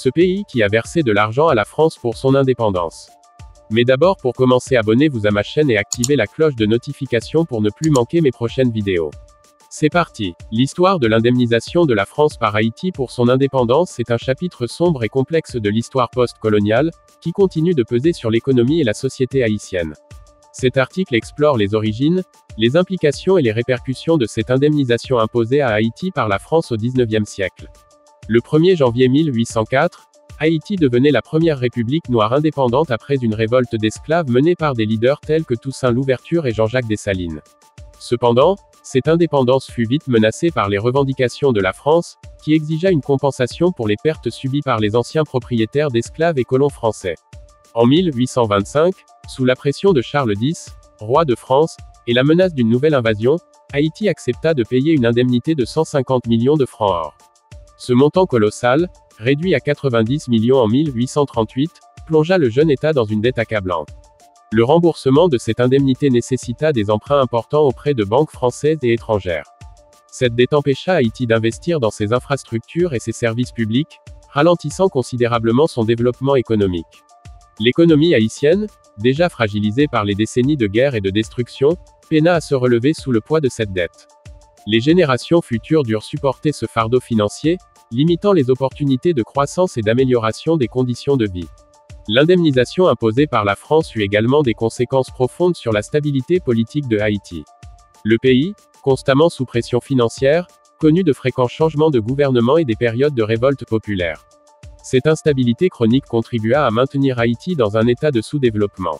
ce pays qui a versé de l'argent à la France pour son indépendance. Mais d'abord, pour commencer, abonnez-vous à ma chaîne et activez la cloche de notification pour ne plus manquer mes prochaines vidéos. C'est parti. L'histoire de l'indemnisation de la France par Haïti pour son indépendance est un chapitre sombre et complexe de l'histoire post-coloniale, qui continue de peser sur l'économie et la société haïtienne. Cet article explore les origines, les implications et les répercussions de cette indemnisation imposée à Haïti par la France au XIXe siècle. Le 1er janvier 1804, Haïti devenait la première république noire indépendante après une révolte d'esclaves menée par des leaders tels que Toussaint Louverture et Jean-Jacques Dessalines. Cependant, cette indépendance fut vite menacée par les revendications de la France, qui exigea une compensation pour les pertes subies par les anciens propriétaires d'esclaves et colons français. En 1825, sous la pression de Charles X, roi de France, et la menace d'une nouvelle invasion, Haïti accepta de payer une indemnité de 150 millions de francs or. Ce montant colossal, réduit à 90 millions en 1838, plongea le jeune État dans une dette accablante. Le remboursement de cette indemnité nécessita des emprunts importants auprès de banques françaises et étrangères. Cette dette empêcha Haïti d'investir dans ses infrastructures et ses services publics, ralentissant considérablement son développement économique. L'économie haïtienne, déjà fragilisée par les décennies de guerre et de destruction, peina à se relever sous le poids de cette dette. Les générations futures durent supporter ce fardeau financier, limitant les opportunités de croissance et d'amélioration des conditions de vie. L'indemnisation imposée par la France eut également des conséquences profondes sur la stabilité politique de Haïti. Le pays, constamment sous pression financière, connut de fréquents changements de gouvernement et des périodes de révolte populaire. Cette instabilité chronique contribua à maintenir Haïti dans un état de sous-développement.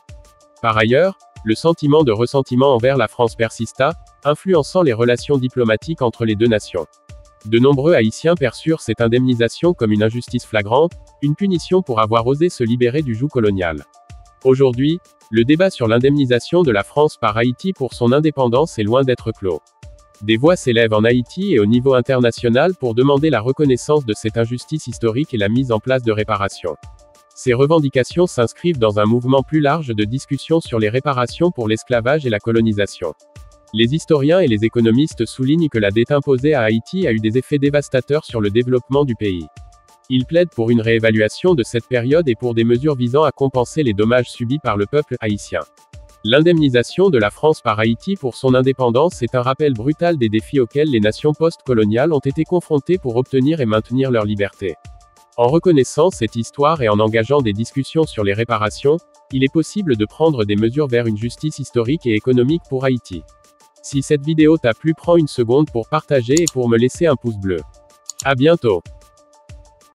Par ailleurs, le sentiment de ressentiment envers la France persista, influençant les relations diplomatiques entre les deux nations. De nombreux Haïtiens perçurent cette indemnisation comme une injustice flagrante, une punition pour avoir osé se libérer du joug colonial. Aujourd'hui, le débat sur l'indemnisation de la France par Haïti pour son indépendance est loin d'être clos. Des voix s'élèvent en Haïti et au niveau international pour demander la reconnaissance de cette injustice historique et la mise en place de réparations. Ces revendications s'inscrivent dans un mouvement plus large de discussion sur les réparations pour l'esclavage et la colonisation. Les historiens et les économistes soulignent que la dette imposée à Haïti a eu des effets dévastateurs sur le développement du pays. Ils plaident pour une réévaluation de cette période et pour des mesures visant à compenser les dommages subis par le peuple haïtien. L'indemnisation de la France par Haïti pour son indépendance est un rappel brutal des défis auxquels les nations post-coloniales ont été confrontées pour obtenir et maintenir leur liberté. En reconnaissant cette histoire et en engageant des discussions sur les réparations, il est possible de prendre des mesures vers une justice historique et économique pour Haïti. Si cette vidéo t'a plu, prends une seconde pour partager et pour me laisser un pouce bleu. À bientôt.